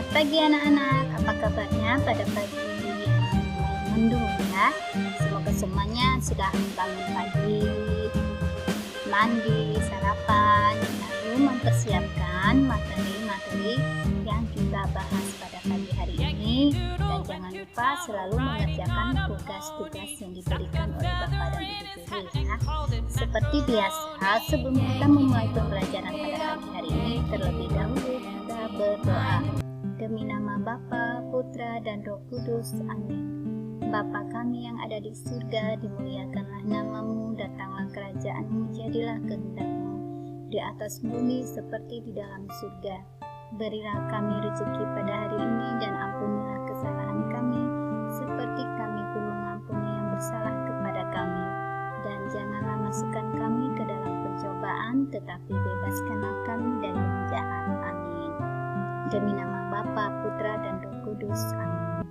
Selamat pagi anak-anak, apa kabarnya pada pagi mendung ya? Semoga semuanya sudah bangun pagi, mandi, sarapan, lalu mempersiapkan materi-materi yang kita bahas pada pagi hari ini. Dan jangan lupa selalu mengerjakan tugas-tugas yang diberikan oleh Bapak dan Ibu guru ya. Seperti biasa, sebelum kita memulai pembelajaran pada pagi hari ini, terlebih dahulu kita berdoa. Demi nama Bapa, Putra, dan Roh Kudus. Amin. Bapa kami yang ada di surga, dimuliakanlah namamu, datanglah kerajaanmu, jadilah kehendak-mu di atas bumi seperti di dalam surga. Berilah kami rezeki pada hari ini dan ampunilah kesalahan kami, seperti kami pun mengampuni yang bersalah kepada kami. Dan janganlah masukkan kami ke dalam pencobaan, tetapi bebaskanlah kami dari yang jahat. Amin. Demi nama Bapa, Putra, dan Roh Kudus. Amin.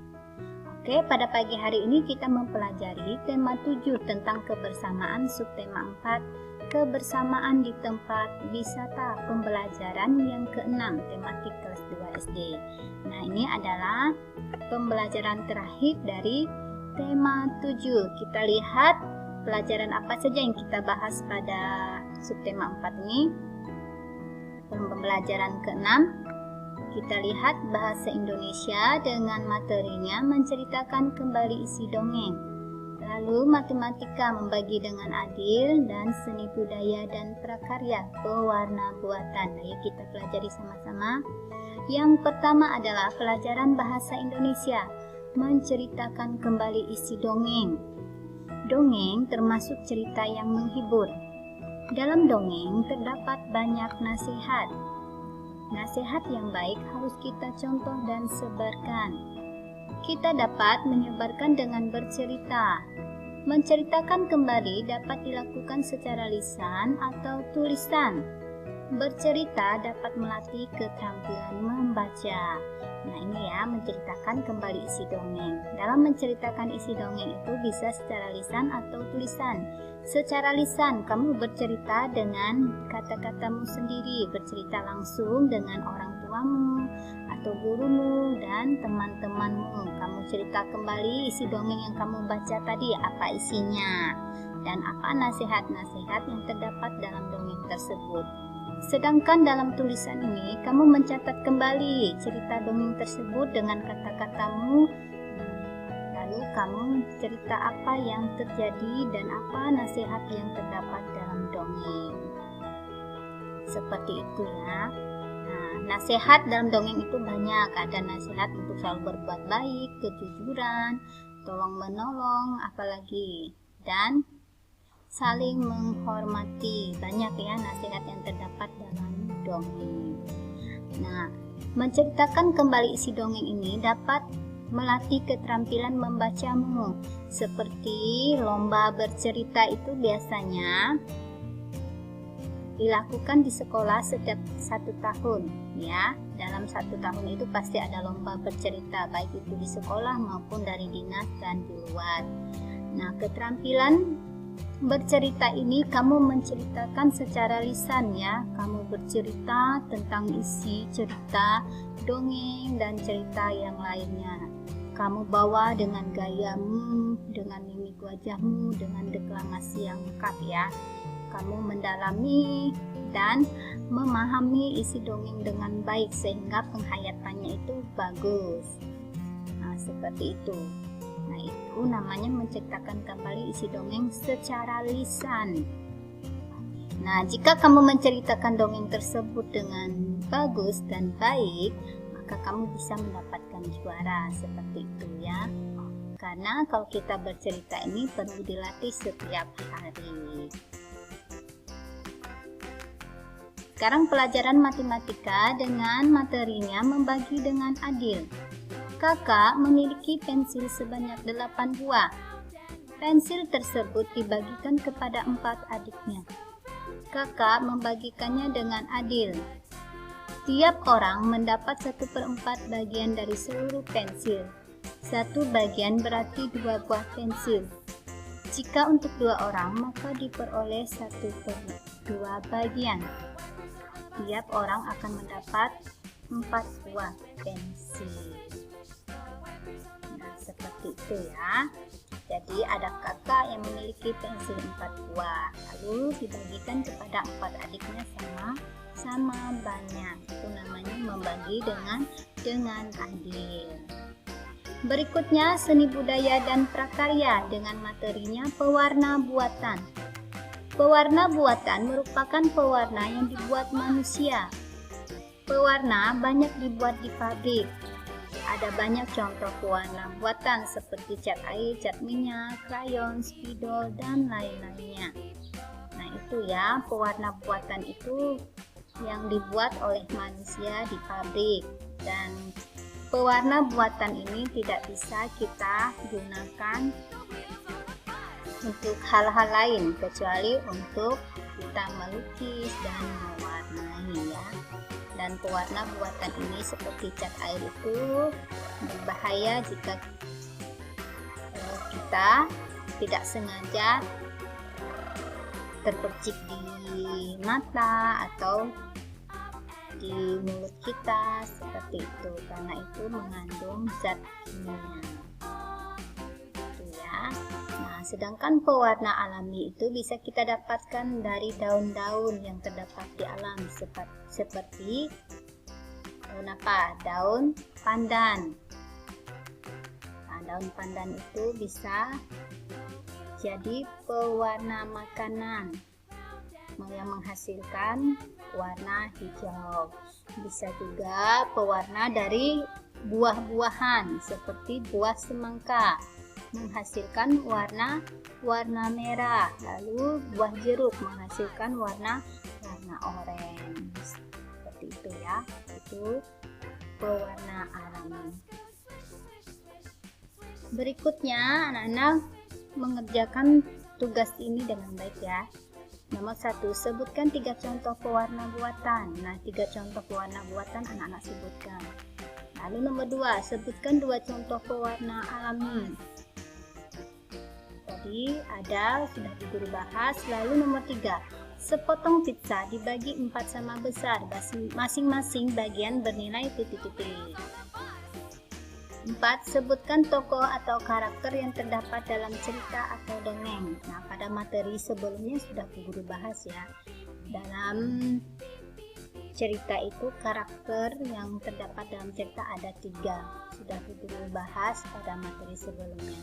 Oke, pada pagi hari ini kita mempelajari tema 7 tentang kebersamaan, subtema 4, kebersamaan di tempat wisata pembelajaran yang ke-6, tematik kelas 2 SD. Nah, ini adalah pembelajaran terakhir dari tema 7. Kita lihat pelajaran apa saja yang kita bahas pada subtema 4 ini. Pembelajaran ke-6, kita lihat bahasa Indonesia dengan materinya menceritakan kembali isi dongeng. Lalu matematika membagi dengan adil, dan seni budaya dan prakarya pewarna buatan. Ayo kita pelajari sama-sama. Yang pertama adalah pelajaran bahasa Indonesia menceritakan kembali isi dongeng. Dongeng termasuk cerita yang menghibur. Dalam dongeng terdapat banyak nasihat. Nasihat yang baik harus kita contoh dan sebarkan. Kita dapat menyebarkan dengan bercerita. Menceritakan kembali dapat dilakukan secara lisan atau tulisan. Bercerita dapat melatih keterampilan membaca. Nah, ini ya, menceritakan kembali isi dongeng. Dalam menceritakan isi dongeng itu bisa secara lisan atau tulisan. Secara lisan, kamu bercerita dengan kata-katamu sendiri, bercerita langsung dengan orang tuamu atau gurumu dan teman-temanmu. Kamu cerita kembali isi dongeng yang kamu baca tadi, apa isinya dan apa nasihat-nasihat yang terdapat dalam dongeng tersebut. Sedangkan dalam tulisan ini, kamu mencatat kembali cerita dongeng tersebut dengan kata-katamu. Lalu kamu cerita apa yang terjadi dan apa nasihat yang terdapat dalam dongeng. Seperti itu ya. Nah, nasihat dalam dongeng itu banyak. Ada nasihat untuk selalu berbuat baik, kejujuran, tolong menolong, apalagi, dan saling menghormati. Banyak ya nasihat yang terdapat dalam dongeng. Nah, menceritakan kembali isi dongeng ini dapat melatih keterampilan membacamu. Seperti lomba bercerita itu biasanya dilakukan di sekolah setiap 1 tahun ya. Dalam 1 tahun itu pasti ada lomba bercerita, baik itu di sekolah maupun dari dinas dan di luar. Nah, keterampilan bercerita ini kamu menceritakan secara lisan ya. Kamu bercerita tentang isi cerita, dongeng, dan cerita yang lainnya. Kamu bawa dengan gayamu, dengan mimik wajahmu, dengan deklamasi yang lengkap ya. Kamu mendalami dan memahami isi dongeng dengan baik sehingga penghayatannya itu bagus. Nah, seperti itu. Nah, itu namanya menceritakan kembali isi dongeng secara lisan. Nah, jika kamu menceritakan dongeng tersebut dengan bagus dan baik, maka kamu bisa mendapatkan juara, seperti itu ya. Karena kalau kita bercerita ini perlu dilatih setiap hari. Sekarang pelajaran matematika dengan materinya membagi dengan adil. Kakak memiliki pensil sebanyak 8 buah. Pensil tersebut dibagikan kepada 4 adiknya. Kakak membagikannya dengan adil. Tiap orang mendapat 1/4 bagian dari seluruh pensil. 1 bagian berarti 2 buah pensil. Jika untuk 2 orang, maka diperoleh 1/2 bagian. Tiap orang akan mendapat 4 buah pensil. Nah, seperti itu ya. Jadi ada kakak yang memiliki pensil 4 buah, lalu dibagikan kepada 4 adiknya sama banyak. Itu namanya membagi dengan adil. Berikutnya seni budaya dan prakarya dengan materinya pewarna buatan. Pewarna buatan merupakan pewarna yang dibuat manusia. Pewarna banyak dibuat di pabrik. Ada banyak contoh pewarna buatan seperti cat air, cat minyak, krayon, spidol, dan lain-lainnya. Nah, itu ya, pewarna buatan itu yang dibuat oleh manusia di pabrik. Dan pewarna buatan ini tidak bisa kita gunakan untuk hal-hal lain kecuali untuk kita melukis dan mewarnai ya. Dan pewarna buatan ini seperti cat air itu berbahaya jika kita tidak sengaja terpercik di mata atau di mulut kita seperti itu, karena itu mengandung zat kimia. Itu ya. Nah, sedangkan pewarna alami itu bisa kita dapatkan dari daun-daun yang terdapat di alam seperti daun apa? Daun pandan. Nah, daun pandan itu bisa jadi pewarna makanan yang menghasilkan warna hijau. Bisa juga pewarna dari buah-buahan seperti buah semangka menghasilkan warna merah, lalu buah jeruk menghasilkan warna oranye. Seperti itu ya, itu pewarna alami. Berikutnya anak-anak mengerjakan tugas ini dengan baik ya. Nomor 1, sebutkan 3 contoh pewarna buatan. Nah, 3 contoh pewarna buatan anak-anak sebutkan. Lalu nomor 2, sebutkan 2 contoh pewarna alami. Tadi ada, sudah di guru bahas. Lalu nomor 3, sepotong pizza dibagi 4 sama besar, masing-masing bagian bernilai titik-titik. 4. Sebutkan tokoh atau karakter yang terdapat dalam cerita atau dongeng. Nah, pada materi sebelumnya sudah guru bahas ya. Dalam cerita itu karakter yang terdapat dalam cerita ada 3. Sudah guru bahas pada materi sebelumnya.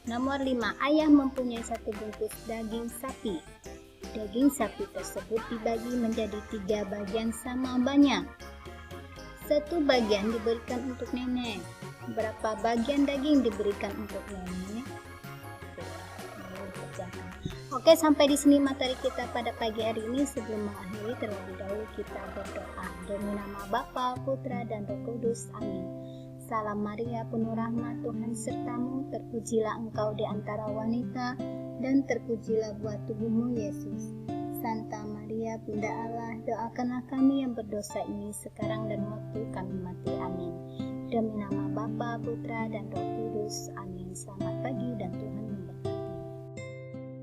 Nomor 5. Ayah mempunyai 1 bungkus daging sapi. Daging sapi tersebut dibagi menjadi 3 bagian sama banyak. 1 bagian diberikan untuk nenek. Berapa bagian daging diberikan untuk nenek? Oke, sampai di sini materi kita pada pagi hari ini. Sebelum mengakhiri, terlebih dahulu kita berdoa. Demi nama Bapa, Putra, dan Roh Kudus. Amin. Salam Maria, penuh rahmat, Tuhan sertamu. Terpujilah engkau di antara wanita, dan terpujilah buah tubuhmu, Yesus. Santa Maria, Bunda Allah, doakanlah kami yang berdosa ini sekarang dan waktu kami mati. Amin. Demi nama Bapa, Putra, dan Roh Kudus. Amin. Selamat pagi.